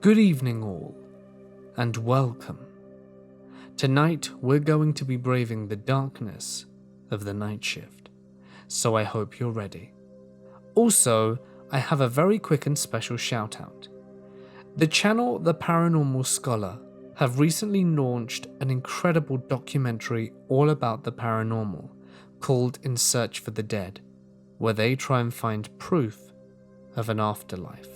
Good evening all, and welcome. Tonight we're going to be braving the darkness of the night shift, so I hope you're ready. Also, I have a very quick and special shout out. The channel The Paranormal Scholar have recently launched an incredible documentary all about the paranormal called In Search for the Dead, where they try and find proof of an afterlife.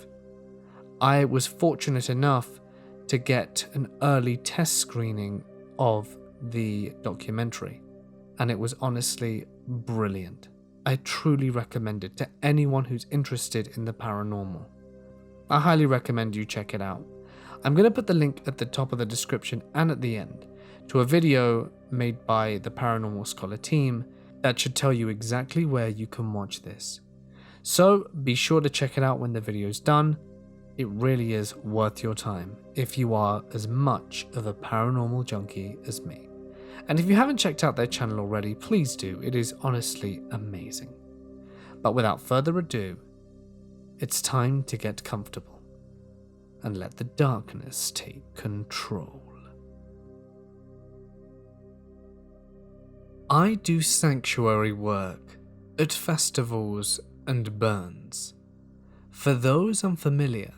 I was fortunate enough to get an early test screening of the documentary, and it was honestly brilliant. I truly recommend it to anyone who's interested in the paranormal. I highly recommend you check it out. I'm going to put the link at the top of the description and at the end to a video made by the Paranormal Scholar team that should tell you exactly where you can watch this. So be sure to check it out when the video's done. It really is worth your time if you are as much of a paranormal junkie as me. And if you haven't checked out their channel already, please do. It is honestly amazing. But without further ado, it's time to get comfortable and let the darkness take control. I do sanctuary work at festivals and burns. For those unfamiliar,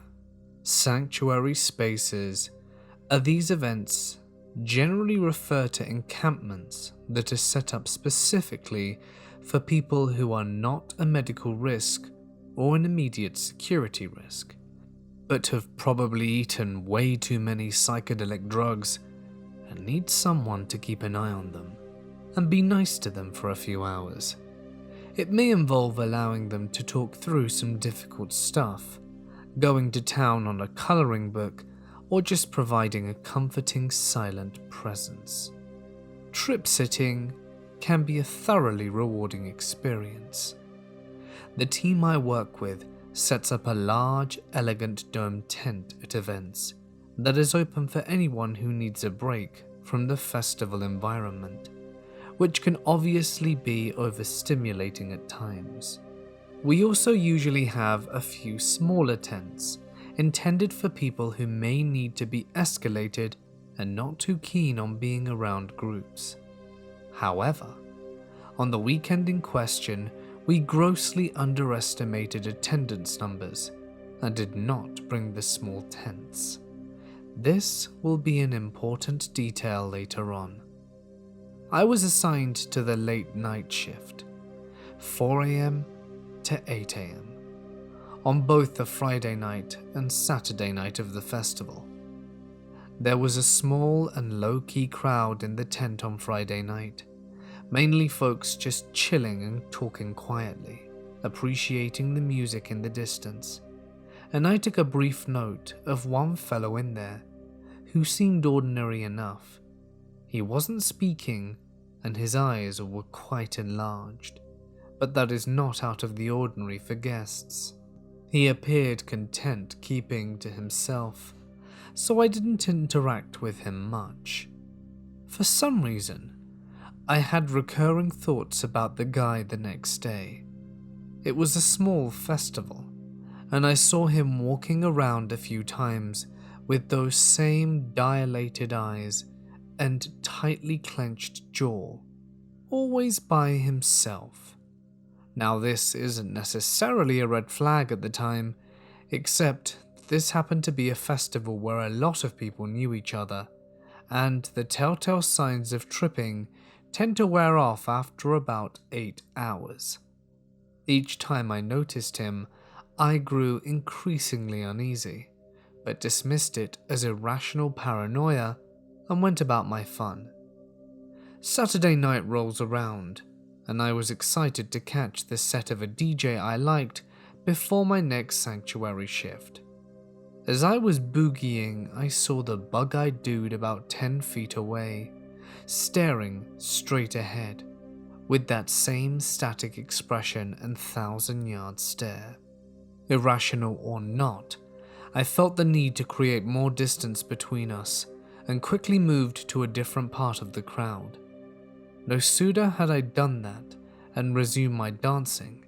sanctuary spaces are these events generally refer to encampments that are set up specifically for people who are not a medical risk or an immediate security risk, but have probably eaten way too many psychedelic drugs and need someone to keep an eye on them and be nice to them for a few hours. It may involve allowing them to talk through some difficult stuff, going to town on a coloring book, or just providing a comforting silent presence. Trip sitting can be a thoroughly rewarding experience. The team I work with sets up a large, elegant domed tent at events that is open for anyone who needs a break from the festival environment, which can obviously be overstimulating at times. We also usually have a few smaller tents intended for people who may need to be escalated and not too keen on being around groups. However, on the weekend in question, we grossly underestimated attendance numbers and did not bring the small tents. This will be an important detail later on. I was assigned to the late night shift, 4 AM to 8 AM, on both the Friday night and Saturday night of the festival. There was a small and low-key crowd in the tent on Friday night, mainly folks just chilling and talking quietly, appreciating the music in the distance, and I took a brief note of one fellow in there who seemed ordinary enough. He wasn't speaking and his eyes were quite enlarged, but that is not out of the ordinary for guests. He appeared content keeping to himself, so I didn't interact with him much. For some reason, I had recurring thoughts about the guy the next day. It was a small festival, and I saw him walking around a few times with those same dilated eyes and tightly clenched jaw, always by himself. Now this isn't necessarily a red flag at the time, except this happened to be a festival where a lot of people knew each other, and the telltale signs of tripping tend to wear off after about 8 hours. Each time I noticed him, I grew increasingly uneasy, but dismissed it as irrational paranoia and went about my fun. Saturday night rolls around, and I was excited to catch the set of a DJ I liked before my next sanctuary shift. As I was boogieing, I saw the bug-eyed dude about 10 feet away, staring straight ahead, with that same static expression and 1,000-yard stare. Irrational or not, I felt the need to create more distance between us and quickly moved to a different part of the crowd. No sooner had I done that and resumed my dancing,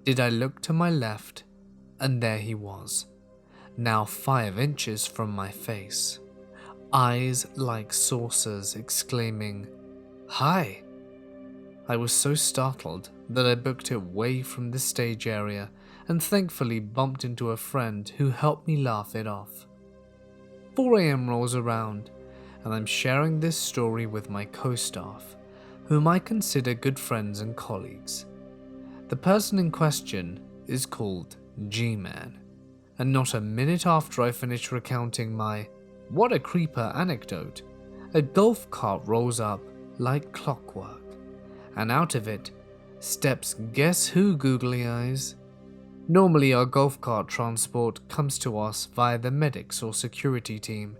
did I look to my left, and there he was, now 5 inches from my face, eyes like saucers, exclaiming, "Hi!" I was so startled that I booked it way from the stage area and thankfully bumped into a friend who helped me laugh it off. 4 AM rolls around and I'm sharing this story with my co-staff, whom I consider good friends and colleagues. The person in question is called G-Man, and not a minute after I finish recounting my "what a creeper" anecdote, a golf cart rolls up like clockwork, and out of it steps guess who, googly eyes? Normally our golf cart transport comes to us via the medics or security team,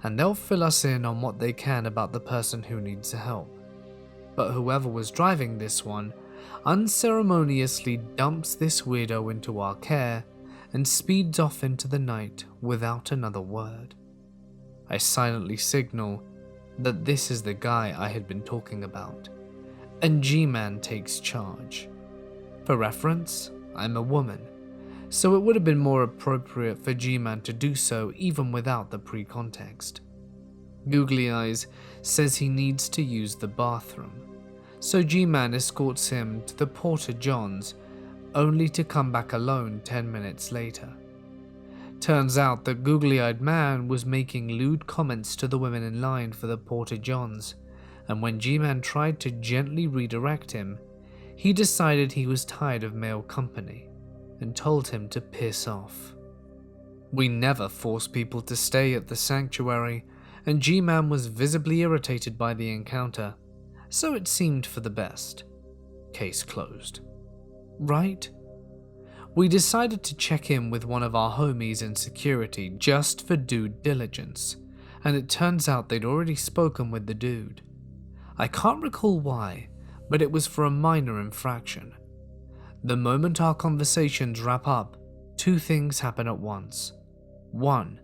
and they'll fill us in on what they can about the person who needs help. But whoever was driving this one unceremoniously dumps this weirdo into our care and speeds off into the night without another word. I silently signal that this is the guy I had been talking about, and G-Man takes charge. For reference, I'm a woman, so it would have been more appropriate for G-Man to do so even without the pre-context. Googly Eyes says he needs to use the bathroom, so G-Man escorts him to the Porta Johns, only to come back alone 10 minutes later. Turns out the googly-eyed man was making lewd comments to the women in line for the Porta Johns, and when G-Man tried to gently redirect him, he decided he was tired of male company and told him to piss off. We never force people to stay at the sanctuary, and G-Man was visibly irritated by the encounter, so it seemed for the best. Case closed. Right? We decided to check in with one of our homies in security just for due diligence, and it turns out they'd already spoken with the dude. I can't recall why, but it was for a minor infraction. The moment our conversations wrap up, 2 things happen at once. 1.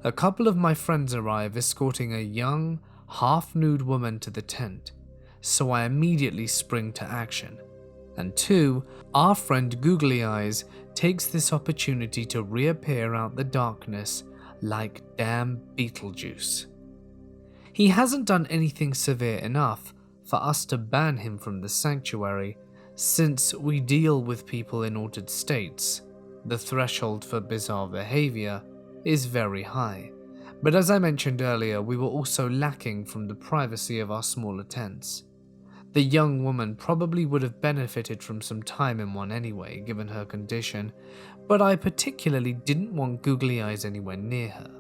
A couple of my friends arrive escorting a young, half-nude woman to the tent, so I immediately spring to action. And 2, our friend Googly Eyes takes this opportunity to reappear out the darkness like damn Beetlejuice. He hasn't done anything severe enough for us to ban him from the sanctuary, since we deal with people in altered states. The threshold for bizarre behavior is very high, but as I mentioned earlier, we were also lacking from the privacy of our smaller tents. The young woman probably would have benefited from some time in one anyway, given her condition, but I particularly didn't want Googly Eyes anywhere near her.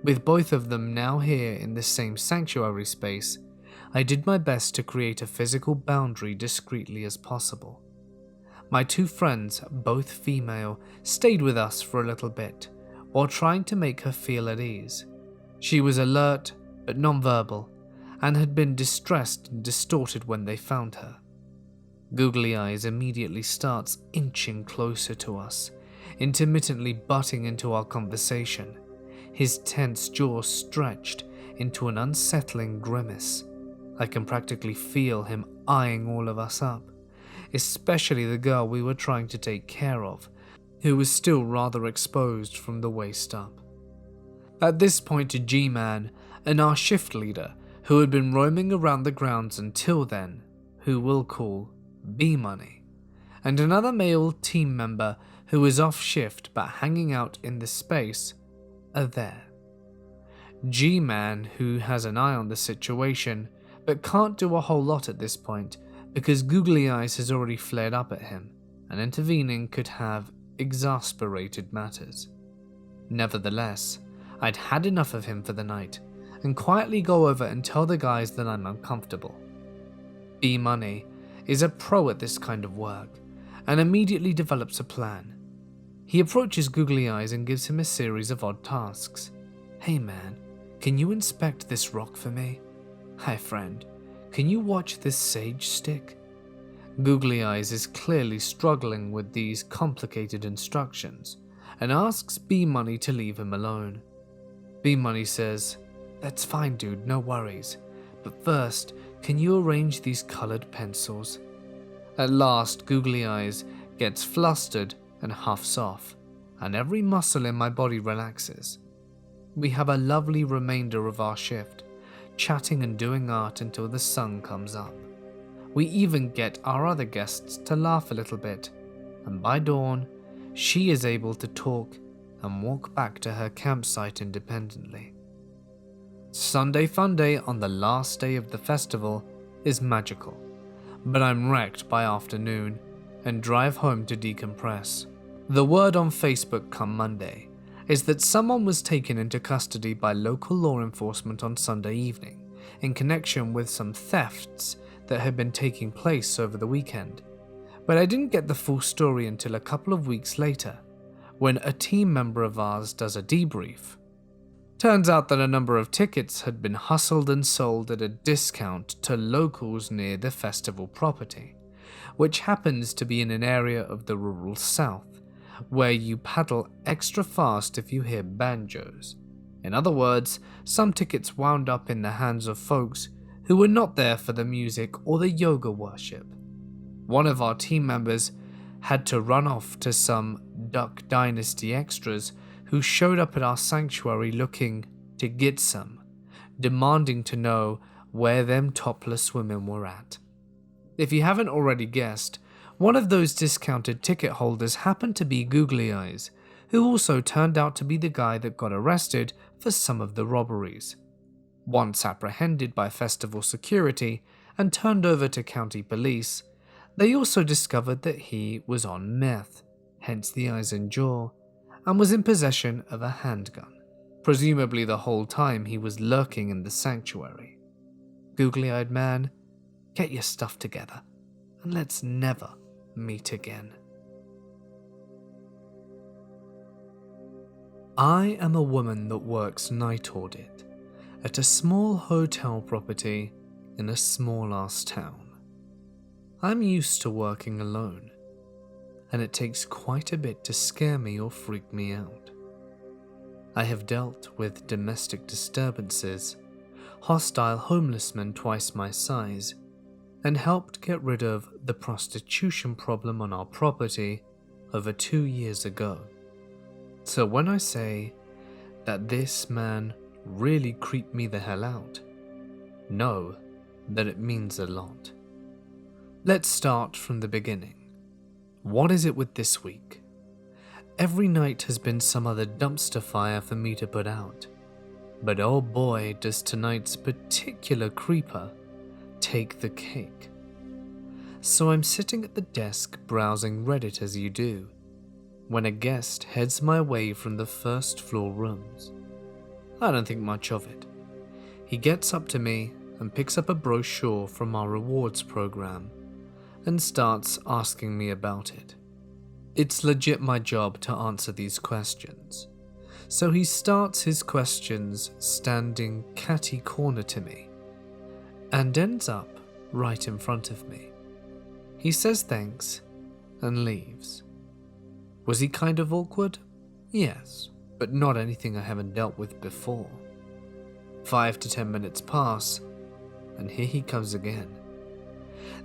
With both of them now here in the same sanctuary space, I did my best to create a physical boundary discreetly as possible. My 2 friends, both female, stayed with us for a little bit, while trying to make her feel at ease. She was alert, but non-verbal, and had been distressed and distorted when they found her. Googly Eyes immediately starts inching closer to us, intermittently butting into our conversation, his tense jaw stretched into an unsettling grimace. I can practically feel him eyeing all of us up, especially the girl we were trying to take care of, who was still rather exposed from the waist up. At this point, G-Man and our shift leader, who had been roaming around the grounds until then, who we'll call B-Money, and another male team member who is off shift but hanging out in the space, are there. G-Man, who has an eye on the situation, but can't do a whole lot at this point because Googly Eyes has already flared up at him, and intervening could have exasperated matters. Nevertheless, I'd had enough of him for the night, and quietly go over and tell the guys that I'm uncomfortable. B-Money is a pro at this kind of work, and immediately develops a plan. He approaches Googly Eyes and gives him a series of odd tasks. "Hey man, can you inspect this rock for me? Hi friend, can you watch this sage stick?" Googly Eyes is clearly struggling with these complicated instructions, and asks B-Money to leave him alone. B-Money says, "That's fine dude, no worries, but first, can you arrange these colored pencils?" At last, Googly Eyes gets flustered and huffs off, and every muscle in my body relaxes. We have a lovely remainder of our shift, chatting and doing art until the sun comes up. We even get our other guests to laugh a little bit, and by dawn, she is able to talk and walk back to her campsite independently. Sunday Fun Day on the last day of the festival is magical, but I'm wrecked by afternoon and drive home to decompress. The word on Facebook come Monday is that someone was taken into custody by local law enforcement on Sunday evening in connection with some thefts that had been taking place over the weekend. But I didn't get the full story until a couple of weeks later, when a team member of ours does a debrief. Turns out that a number of tickets had been hustled and sold at a discount to locals near the festival property, which happens to be in an area of the rural south, where you paddle extra fast if you hear banjos. In other words, some tickets wound up in the hands of folks who were not there for the music or the yoga worship. One of our team members had to run off to some Duck Dynasty extras who showed up at our sanctuary looking to get some, demanding to know where them topless women were at. If you haven't already guessed, one of those discounted ticket holders happened to be Googly Eyes, who also turned out to be the guy that got arrested for some of the robberies. Once apprehended by festival security and turned over to county police, they also discovered that he was on meth, hence the eyes and jaw, and was in possession of a handgun, presumably the whole time he was lurking in the sanctuary. Googly-eyed man, get your stuff together, and let's never meet again. I am a woman that works night audit at a small hotel property in a small-ass town. I'm used to working alone, and it takes quite a bit to scare me or freak me out. I have dealt with domestic disturbances, hostile homeless men twice my size, and helped get rid of the prostitution problem on our property over 2 years ago. So when I say that this man really creeped me the hell out, know that it means a lot. Let's start from the beginning. What is it with this week? Every night has been some other dumpster fire for me to put out, but oh boy does tonight's particular creeper take the cake. So I'm sitting at the desk browsing Reddit as you do, when a guest heads my way from the first floor rooms. I don't think much of it. He gets up to me and picks up a brochure from our rewards program and starts asking me about it. It's legit my job to answer these questions, so he starts his questions standing catty corner to me and ends up right in front of me. He says thanks and leaves. Was he kind of awkward? Yes, but not anything I haven't dealt with before. 5 to 10 minutes pass, and here he comes again.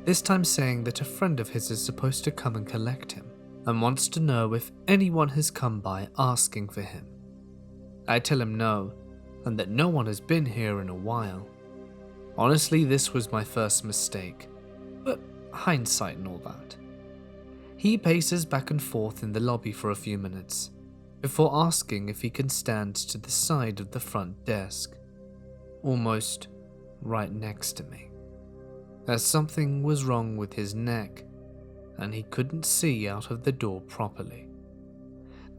This time saying that a friend of his is supposed to come and collect him, and wants to know if anyone has come by asking for him. I tell him no, and that no one has been here in a while. Honestly, this was my first mistake, but hindsight and all that. He paces back and forth in the lobby for a few minutes, before asking if he can stand to the side of the front desk, almost right next to me, as something was wrong with his neck and he couldn't see out of the door properly.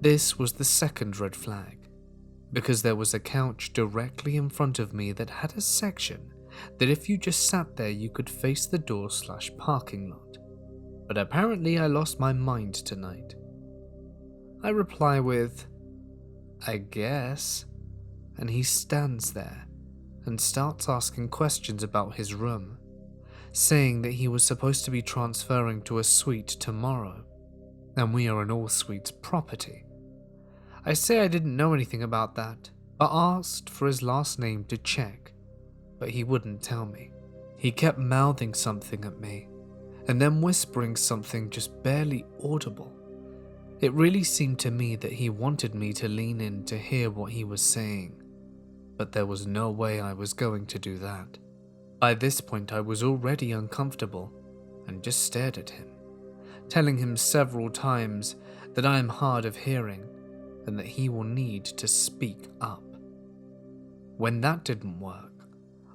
This was the second red flag, because there was a couch directly in front of me that had a section that if you just sat there you could face the door/parking lot. But apparently I lost my mind tonight. I reply with, I guess, and he stands there and starts asking questions about his room, saying that he was supposed to be transferring to a suite tomorrow, and we are an all-suites property. I say I didn't know anything about that, but asked for his last name to check, but he wouldn't tell me. He kept mouthing something at me, and then whispering something just barely audible, It really seemed to me that he wanted me to lean in to hear what he was saying, but there was no way I was going to do that. By this point I was already uncomfortable and just stared at him, telling him several times that I am hard of hearing and that he will need to speak up. When that didn't work,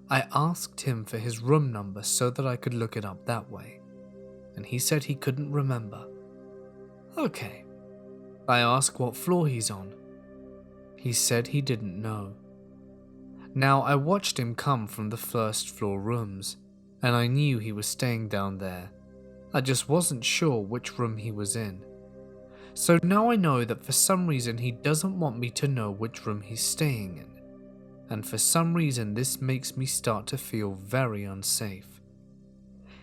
I asked him for his room number so that I could look it up that way, and he said he couldn't remember. Okay. I asked what floor he's on. He said he didn't know. Now, I watched him come from the first floor rooms, and I knew he was staying down there. I just wasn't sure which room he was in. So now I know that for some reason he doesn't want me to know which room he's staying in. And for some reason this makes me start to feel very unsafe.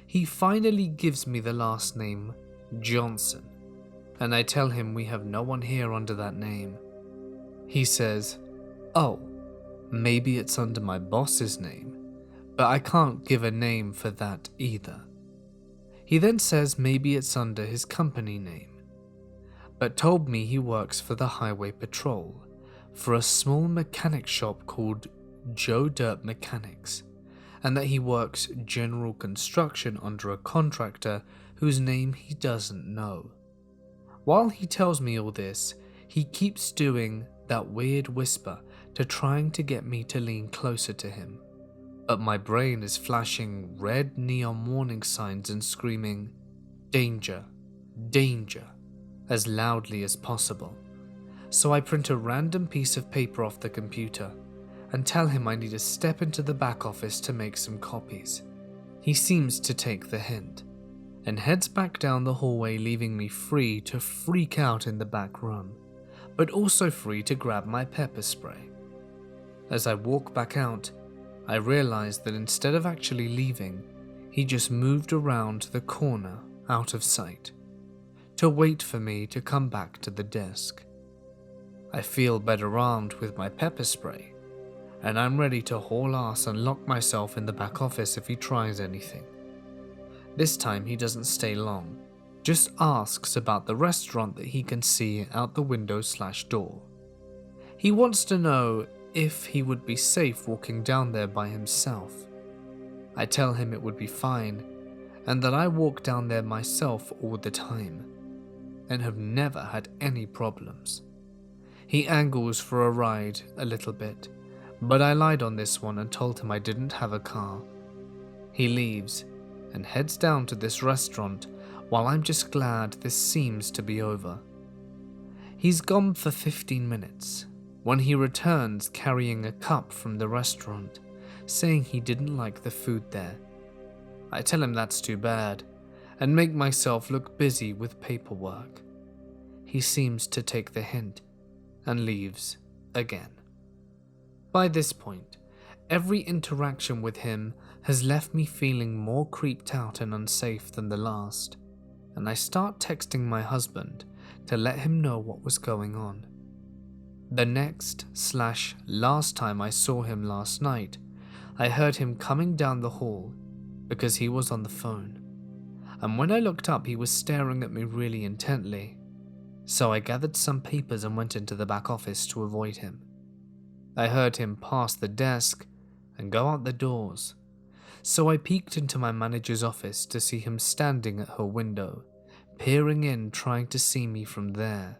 He finally gives me the last name, Johnson, and I tell him we have no one here under that name. He says, "Oh, maybe it's under my boss's name, but I can't give a name for that either." He then says maybe it's under his company name, but told me he works for the highway patrol for a small mechanic shop called Joe Dirt Mechanics, and that he works general construction under a contractor whose name he doesn't know. While he tells me all this, he keeps doing that weird whisper to trying to get me to lean closer to him, but my brain is flashing red neon warning signs and screaming, "Danger, danger," as loudly as possible. So I print a random piece of paper off the computer and tell him I need to step into the back office to make some copies. He seems to take the hint and heads back down the hallway, leaving me free to freak out in the back room, but also free to grab my pepper spray. As I walk back out, I realize that instead of actually leaving, he just moved around the corner out of sight to wait for me to come back to the desk. I feel better armed with my pepper spray, and I'm ready to haul ass and lock myself in the back office if he tries anything. This time he doesn't stay long, just asks about the restaurant that he can see out the window/door. He wants to know if he would be safe walking down there by himself. I tell him it would be fine, and that I walk down there myself all the time, and have never had any problems. He angles for a ride a little bit, but I lied on this one and told him I didn't have a car. He leaves and heads down to this restaurant while I'm just glad this seems to be over. He's gone for 15 minutes when he returns carrying a cup from the restaurant, saying he didn't like the food there. I tell him that's too bad and make myself look busy with paperwork. He seems to take the hint and leaves again. By this point, every interaction with him has left me feeling more creeped out and unsafe than the last, and I start texting my husband to let him know what was going on. The next/last time I saw him last night, I heard him coming down the hall because he was on the phone, and when I looked up he was staring at me really intently, so I gathered some papers and went into the back office to avoid him. I heard him pass the desk and go out the doors, so I peeked into my manager's office to see him standing at her window, peering in trying to see me from there.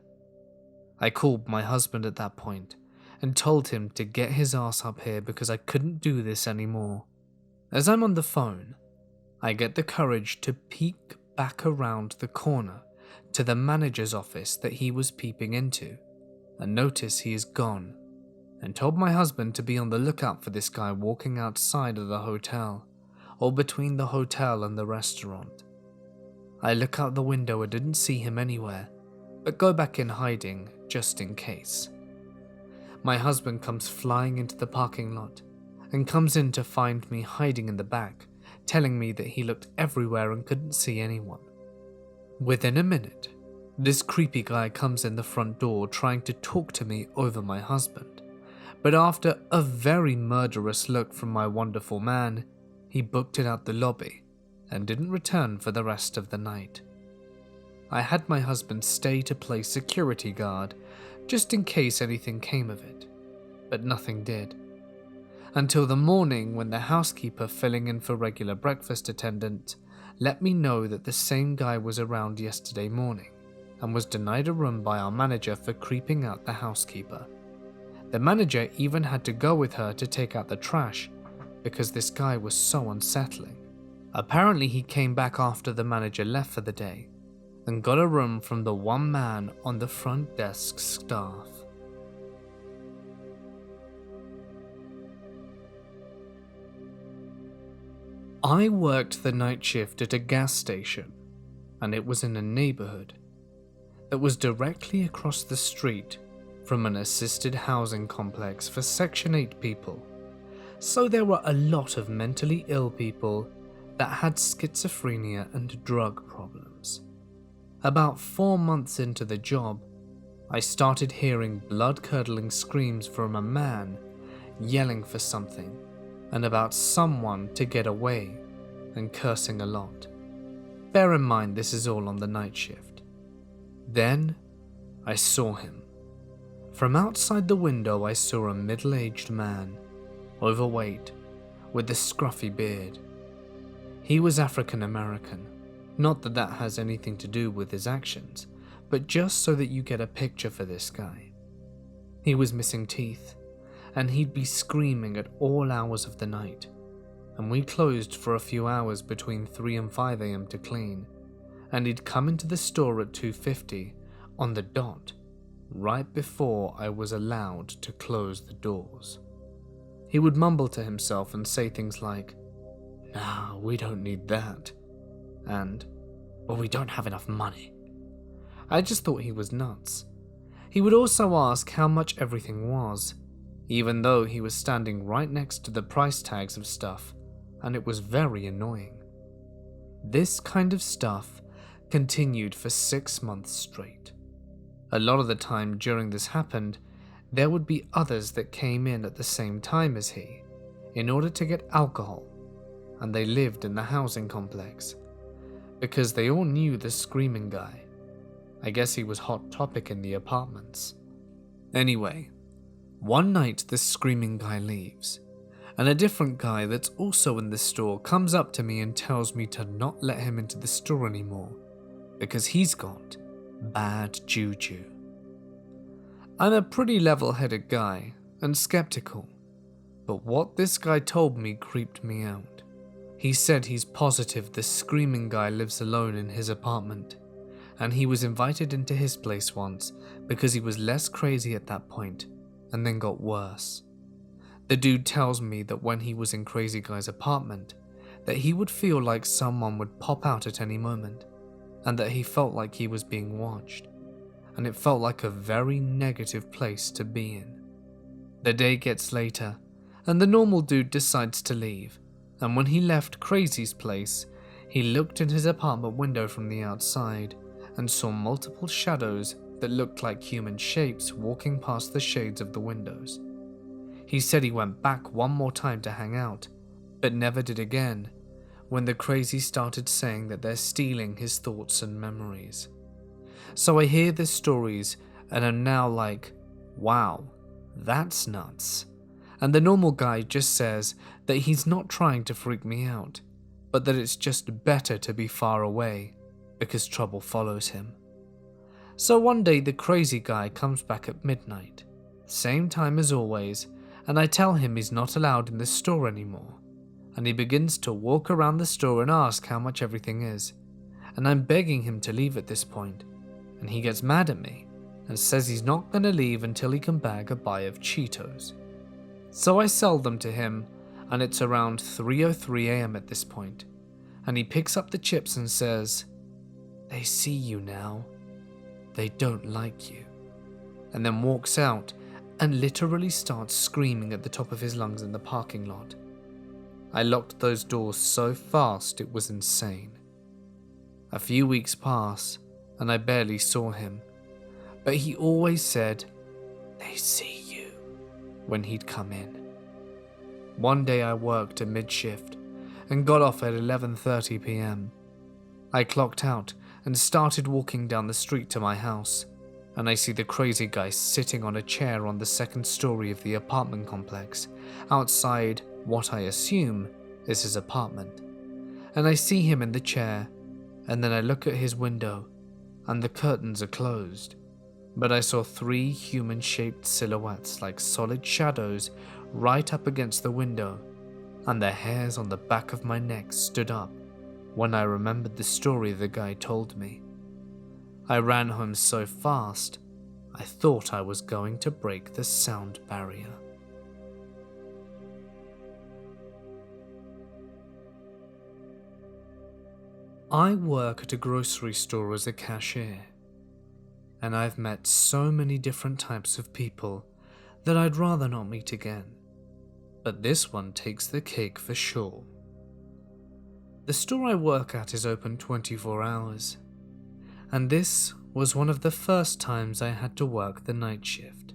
I called my husband at that point and told him to get his ass up here because I couldn't do this anymore. As I'm on the phone, I get the courage to peek back around the corner to the manager's office that he was peeping into and notice he is gone, and told my husband to be on the lookout for this guy walking outside of the hotel or between the hotel and the restaurant. I look out the window and didn't see him anywhere, but go back in hiding just in case. My husband comes flying into the parking lot and comes in to find me hiding in the back, telling me that he looked everywhere and couldn't see anyone. Within a minute, this creepy guy comes in the front door trying to talk to me over my husband, but after a very murderous look from my wonderful man, he booked it out the lobby and didn't return for the rest of the night. I had my husband stay to play security guard just in case anything came of it, but nothing did. Until the morning when the housekeeper filling in for regular breakfast attendant let me know that the same guy was around yesterday morning and was denied a room by our manager for creeping out the housekeeper. The manager even had to go with her to take out the trash because this guy was so unsettling. Apparently he came back after the manager left for the day and got a room from the one man on the front desk staff. I worked the night shift at a gas station, and it was in a neighborhood that was directly across the street from an assisted housing complex for Section 8 people. So there were a lot of mentally ill people that had schizophrenia and drug problems. About 4 months into the job, I started hearing blood-curdling screams from a man yelling for something and about someone to get away and cursing a lot. Bear in mind this is all on the night shift. Then I saw him. From outside the window I saw a middle-aged man, overweight, with a scruffy beard. He was African American. Not that that has anything to do with his actions, but just so that you get a picture for this guy. He was missing teeth, and he'd be screaming at all hours of the night, and we closed for a few hours between 3 and 5 a.m. to clean, and he'd come into the store at 2:50 on the dot, right before I was allowed to close the doors. He would mumble to himself and say things like, "Nah, we don't need that," and, "Well, we don't have enough money." I just thought he was nuts. He would also ask how much everything was, even though he was standing right next to the price tags of stuff, and it was very annoying. This kind of stuff continued for 6 months straight. A lot of the time during this happened, there would be others that came in at the same time as he, in order to get alcohol, and they lived in the housing complex, because they all knew the screaming guy. I guess he was hot topic in the apartments. Anyway, one night the screaming guy leaves, and a different guy that's also in the store comes up to me and tells me to not let him into the store anymore, because he's got bad juju. I'm a pretty level-headed guy and skeptical, but what this guy told me creeped me out. He said he's positive the screaming guy lives alone in his apartment, and he was invited into his place once because he was less crazy at that point and then got worse. The dude tells me that when he was in Crazy Guy's apartment, that he would feel like someone would pop out at any moment, and that he felt like he was being watched, and it felt like a very negative place to be in. The day gets later, and the normal dude decides to leave, and when he left Crazy's place, he looked in his apartment window from the outside and saw multiple shadows that looked like human shapes walking past the shades of the windows. He said he went back one more time to hang out, but never did again when the Crazy started saying that they're stealing his thoughts and memories. So I hear the stories and am now like, wow, that's nuts. And the normal guy just says that he's not trying to freak me out, but that it's just better to be far away because trouble follows him. So one day the Crazy guy comes back at midnight, same time as always, and I tell him he's not allowed in the store anymore, and he begins to walk around the store and ask how much everything is, and I'm begging him to leave at this point, and he gets mad at me and says he's not going to leave until he can bag a buy of Cheetos. So I sell them to him, and it's around 3:03 a.m. at this point, and he picks up the chips and says, "They see you now. They don't like you," and then walks out and literally starts screaming at the top of his lungs in the parking lot. I locked those doors so fast it was insane. A few weeks pass, and I barely saw him, but he always said, "They see you," when he'd come in. One day I worked a mid-shift and got off at 11:30 p.m. I clocked out and started walking down the street to my house, and I see the crazy guy sitting on a chair on the second story of the apartment complex, outside what I assume is his apartment. And I see him in the chair, and then I look at his window, and the curtains are closed. But I saw 3 human-shaped silhouettes like solid shadows right up against the window, and the hairs on the back of my neck stood up when I remembered the story the guy told me. I ran home so fast, I thought I was going to break the sound barrier. I work at a grocery store as a cashier, and I've met so many different types of people that I'd rather not meet again. But this one takes the cake for sure. The store I work at is open 24 hours, and this was one of the first times I had to work the night shift.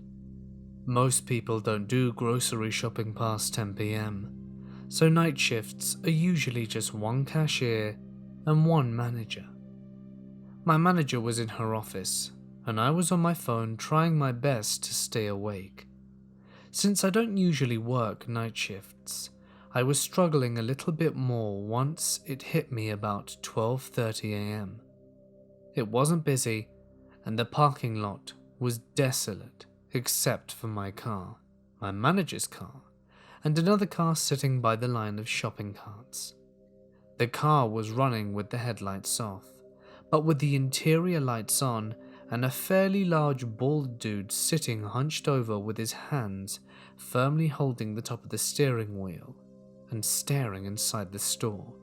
Most people don't do grocery shopping past 10 PM, so night shifts are usually just one cashier and one manager. My manager was in her office, and I was on my phone trying my best to stay awake. Since I don't usually work night shifts, I was struggling a little bit more once it hit me about 12:30 AM. It wasn't busy, and the parking lot was desolate except for my car, my manager's car, and another car sitting by the line of shopping carts. The car was running with the headlights off, but with the interior lights on, and a fairly large bald dude sitting hunched over with his hands firmly holding the top of the steering wheel and staring inside the store.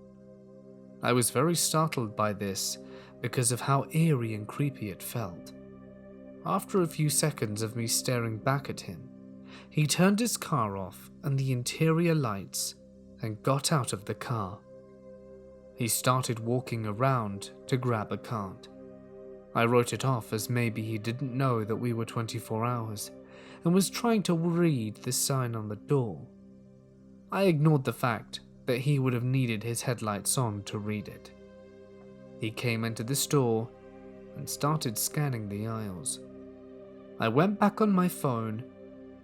I was very startled by this because of how eerie and creepy it felt. After a few seconds of me staring back at him, he turned his car off and the interior lights and got out of the car. He started walking around to grab a cart. I wrote it off as maybe he didn't know that we were 24 hours and was trying to read the sign on the door. I ignored the fact that he would have needed his headlights on to read it. He came into the store and started scanning the aisles. I went back on my phone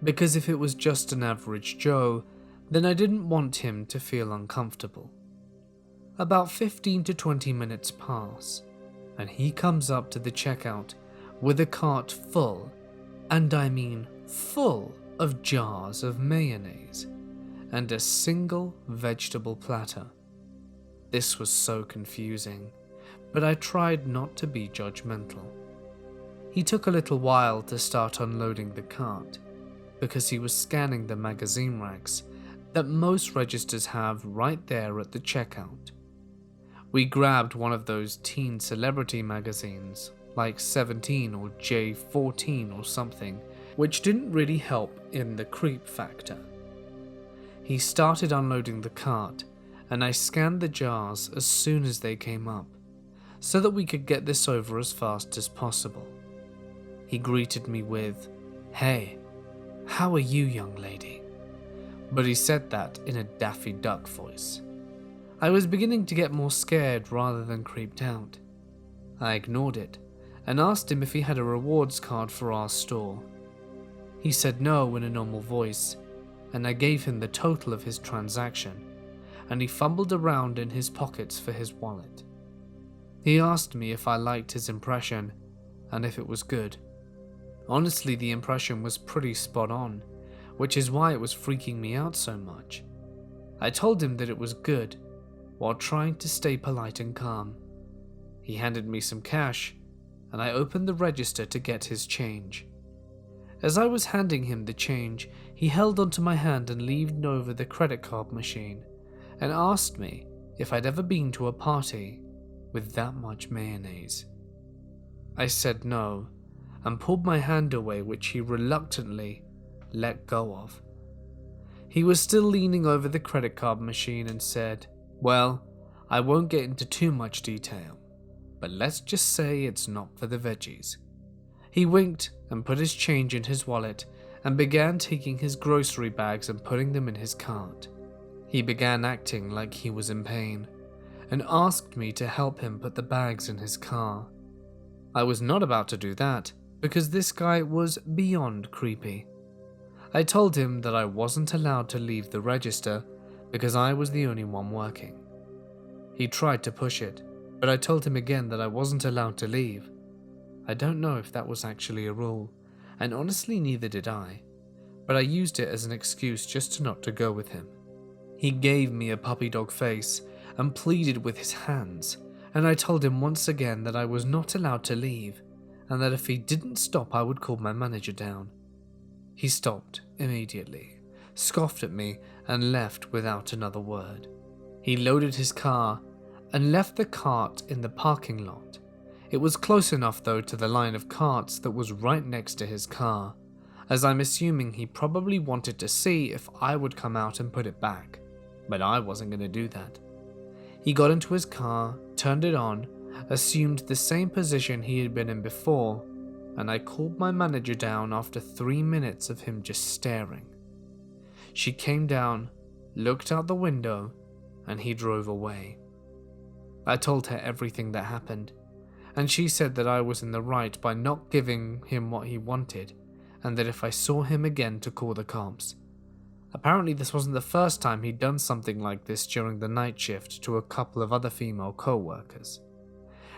because if it was just an average Joe, then I didn't want him to feel uncomfortable. About 15 to 20 minutes pass, and he comes up to the checkout with a cart full, and I mean full, of jars of mayonnaise and a single vegetable platter. This was so confusing, but I tried not to be judgmental. He took a little while to start unloading the cart because he was scanning the magazine racks that most registers have right there at the checkout. We grabbed one of those teen celebrity magazines, like 17 or J14 or something, which didn't really help in the creep factor. He started unloading the cart, and I scanned the jars as soon as they came up, so that we could get this over as fast as possible. He greeted me with, "Hey, how are you, young lady?" But he said that in a Daffy Duck voice. I was beginning to get more scared rather than creeped out. I ignored it and asked him if he had a rewards card for our store. He said no in a normal voice, and I gave him the total of his transaction, and he fumbled around in his pockets for his wallet. He asked me if I liked his impression and if it was good. Honestly, the impression was pretty spot on, which is why it was freaking me out so much. I told him that it was good, while trying to stay polite and calm. He handed me some cash, and I opened the register to get his change. As I was handing him the change, he held onto my hand and leaned over the credit card machine and asked me if I'd ever been to a party with that much mayonnaise. I said no and pulled my hand away, which he reluctantly let go of. He was still leaning over the credit card machine and said, "Well, I won't get into too much detail, but let's just say it's not for the veggies." He winked and put his change in his wallet and began taking his grocery bags and putting them in his cart. He began acting like he was in pain, and asked me to help him put the bags in his car. I was not about to do that because this guy was beyond creepy. I told him that I wasn't allowed to leave the register because I was the only one working. He tried to push it, but I told him again that I wasn't allowed to leave. I don't know if that was actually a rule, and honestly neither did I, but I used it as an excuse just not to go with him. He gave me a puppy dog face and pleaded with his hands, and I told him once again that I was not allowed to leave, and that if he didn't stop I would call my manager down. He stopped immediately, scoffed at me, and left without another word. He loaded his car and left the cart in the parking lot. It was close enough though to the line of carts that was right next to his car, as I'm assuming he probably wanted to see if I would come out and put it back, but I wasn't going to do that. He got into his car, turned it on, assumed the same position he had been in before, and I called my manager down after 3 minutes of him just staring. She came down, looked out the window, and he drove away. I told her everything that happened, and she said that I was in the right by not giving him what he wanted, and that if I saw him again to call the cops. Apparently this wasn't the first time he'd done something like this during the night shift to a couple of other female co-workers.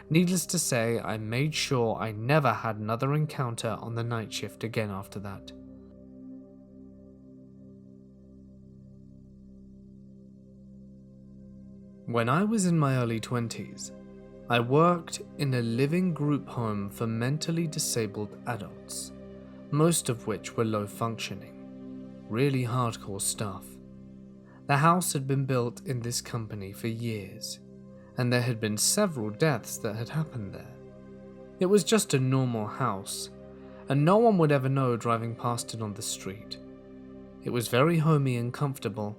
Needless to say, I made sure I never had another encounter on the night shift again after that. When I was in my early 20s, I worked in a living group home for mentally disabled adults, most of which were low functioning. Really hardcore stuff. The house had been built in this company for years, and there had been several deaths that had happened there. It was just a normal house, and no one would ever know driving past it on the street. It was very homey and comfortable,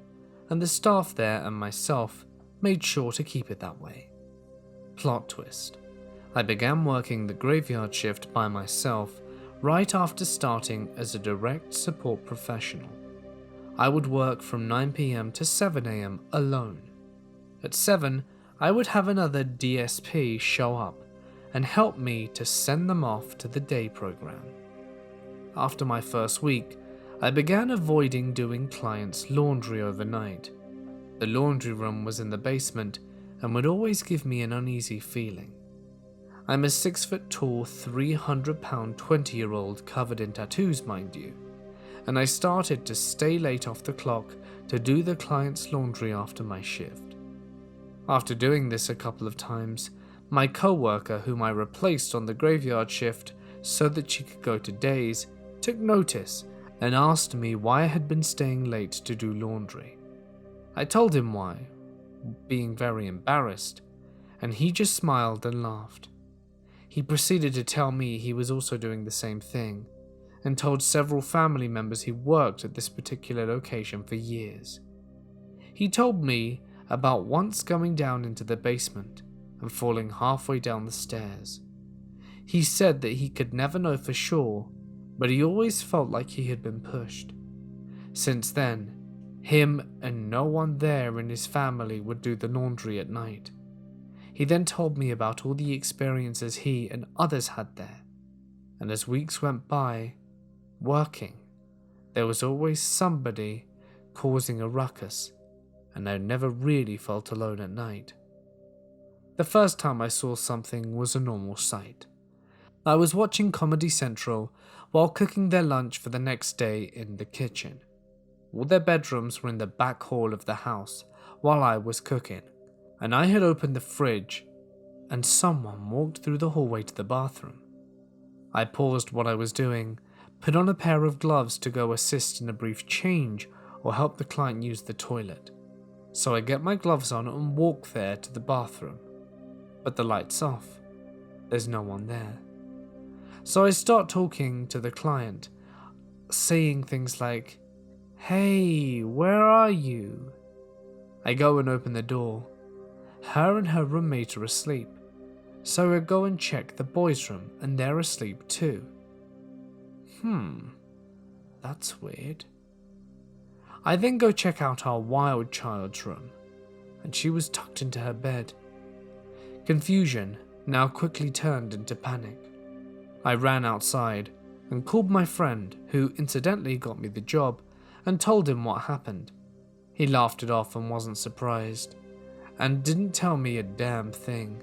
and the staff there and myself made sure to keep it that way. Plot twist. I began working the graveyard shift by myself right after starting as a direct support professional. I would work from 9 PM to 7 AM alone. At 7, I would have another DSP show up and help me to send them off to the day program. After my first week, I began avoiding doing clients' laundry overnight. The laundry room was in the basement and would always give me an uneasy feeling. I'm a 6-foot-tall, 300-pound 20-year-old covered in tattoos, mind you, and I started to stay late off the clock to do the client's laundry after my shift. After doing this a couple of times, my co-worker, whom I replaced on the graveyard shift so that she could go to days, took notice and asked me why I had been staying late to do laundry. I told him why, being very embarrassed, and he just smiled and laughed. He proceeded to tell me he was also doing the same thing, and told several family members he worked at this particular location for years. He told me about once going down into the basement and falling halfway down the stairs. He said that he could never know for sure, but he always felt like he had been pushed. Since then, him and no one there in his family would do the laundry at night. He then told me about all the experiences he and others had there, and as weeks went by, working, there was always somebody causing a ruckus, and I never really felt alone at night. The first time I saw something was a normal sight. I was watching Comedy Central while cooking their lunch for the next day in the kitchen. All their bedrooms were in the back hall of the house while I was cooking, and I had opened the fridge, and someone walked through the hallway to the bathroom. I paused what I was doing, put on a pair of gloves to go assist in a brief change or help the client use the toilet. So I get my gloves on and walk there to the bathroom. But the light's off. There's no one there. So I start talking to the client, saying things like, "Hey, where are you?" I go and open the door. Her and her roommate are asleep. So I go and check the boys' room and they're asleep too. That's weird. I then go check out our wild child's room, and she was tucked into her bed, Confusion now quickly turned into panic. I ran outside and called my friend, who incidentally got me the job, and told him what happened. He laughed it off and wasn't surprised, and didn't tell me a damn thing.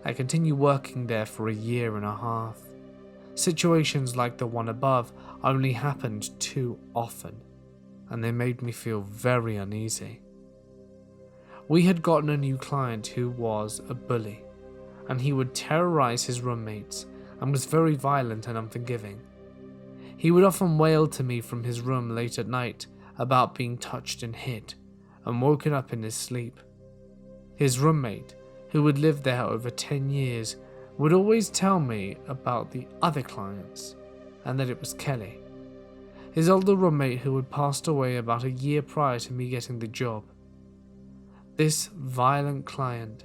I continued working there for a year and a half. Situations like the one above only happened too often, and they made me feel very uneasy. We had gotten a new client who was a bully, and he would terrorize his roommates and was very violent and unforgiving. He would often wail to me from his room late at night about being touched and hit, and woken up in his sleep. His roommate, who had lived there over 10 years, would always tell me about the other clients, and that it was Kelly, his older roommate who had passed away about a year prior to me getting the job. This violent client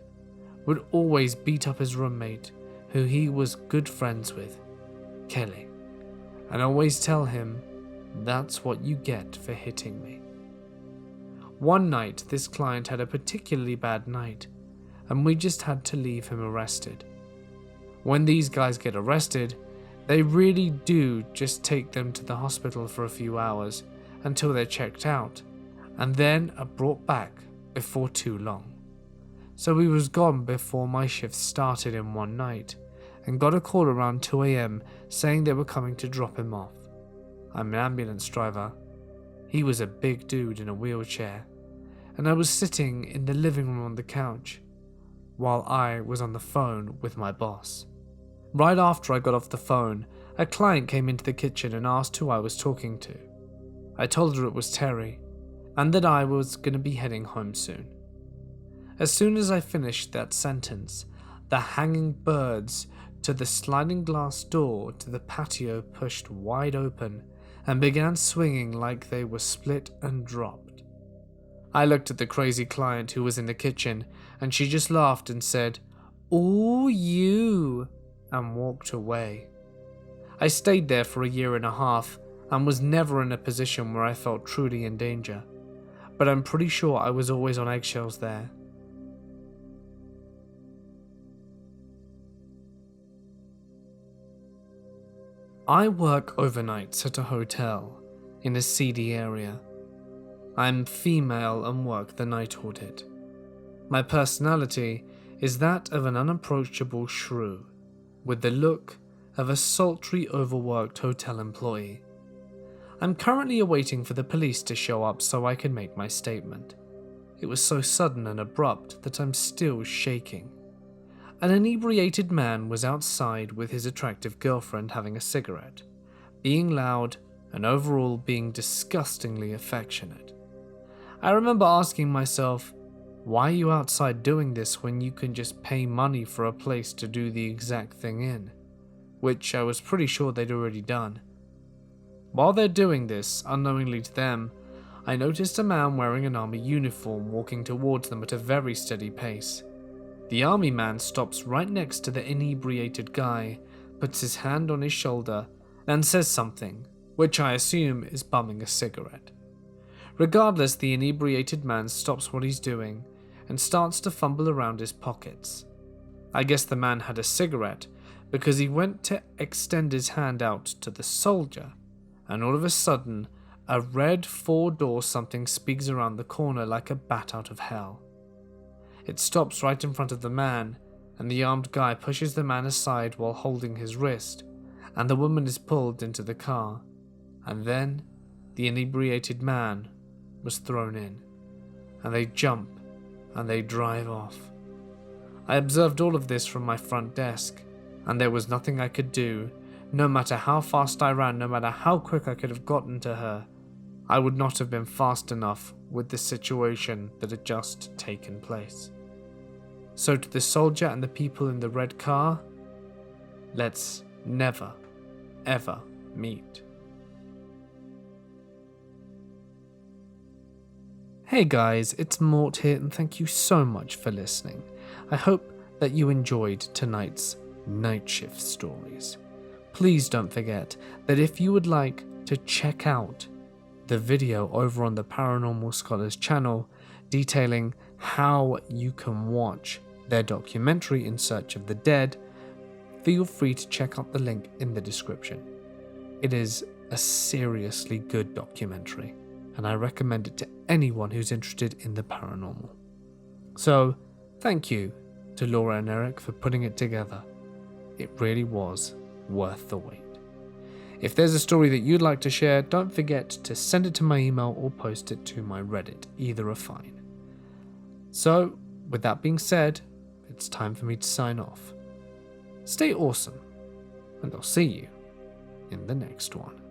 would always beat up his roommate, who he was good friends with, Kelly, and always tell him, "That's what you get for hitting me." One night, this client had a particularly bad night, and we just had to leave him arrested. When these guys get arrested, they really do just take them to the hospital for a few hours until they're checked out, and then are brought back before too long. So he was gone before my shift started in one night, and got a call around 2 AM saying they were coming to drop him off. I'm an ambulance driver. He was a big dude in a wheelchair, and I was sitting in the living room on the couch, while I was on the phone with my boss. Right after I got off the phone, a client came into the kitchen and asked who I was talking to. I told her it was Terry, and that I was going to be heading home soon. As soon as I finished that sentence, the hanging birds to the sliding glass door to the patio pushed wide open and began swinging like they were split and dropped. I looked at the crazy client who was in the kitchen, and she just laughed and said, "Ooh, you," and walked away. I stayed there for a year and a half and was never in a position where I felt truly in danger, but I'm pretty sure I was always on eggshells there. I work overnights at a hotel in a seedy area. I'm female and work the night audit. My personality is that of an unapproachable shrew, with the look of a sultry, overworked hotel employee. I'm currently awaiting for the police to show up so I can make my statement. It was so sudden and abrupt that I'm still shaking. An inebriated man was outside with his attractive girlfriend having a cigarette, being loud and overall being disgustingly affectionate. I remember asking myself, why are you outside doing this when you can just pay money for a place to do the exact thing in? Which I was pretty sure they'd already done. While they're doing this, unknowingly to them, I noticed a man wearing an army uniform walking towards them at a very steady pace. The army man stops right next to the inebriated guy, puts his hand on his shoulder, and says something, which I assume is bumming a cigarette. Regardless, the inebriated man stops what he's doing and starts to fumble around his pockets. I guess the man had a cigarette because he went to extend his hand out to the soldier, and all of a sudden, a red 4-door something speaks around the corner like a bat out of hell. It stops right in front of the man, and the armed guy pushes the man aside while holding his wrist, and the woman is pulled into the car, and then the inebriated man was thrown in, and they jump and they drive off. I observed all of this from my front desk, and there was nothing I could do. No matter how fast I ran, no matter how quick I could have gotten to her, I would not have been fast enough with the situation that had just taken place. So to the soldier and the people in the red car, let's never, ever meet. Hey guys, it's Mort here, and thank you so much for listening. I hope that you enjoyed tonight's night shift stories. Please don't forget that if you would like to check out the video over on the Paranormal Scholars channel detailing how you can watch their documentary In Search of the Dead, feel free to check out the link in the description. It is a seriously good documentary, and I recommend it to anyone who's interested in the paranormal. So, thank you to Laura and Eric for putting it together. It really was worth the wait. If there's a story that you'd like to share, don't forget to send it to my email or post it to my Reddit. Either are fine. So, with that being said, it's time for me to sign off. Stay awesome, and I'll see you in the next one.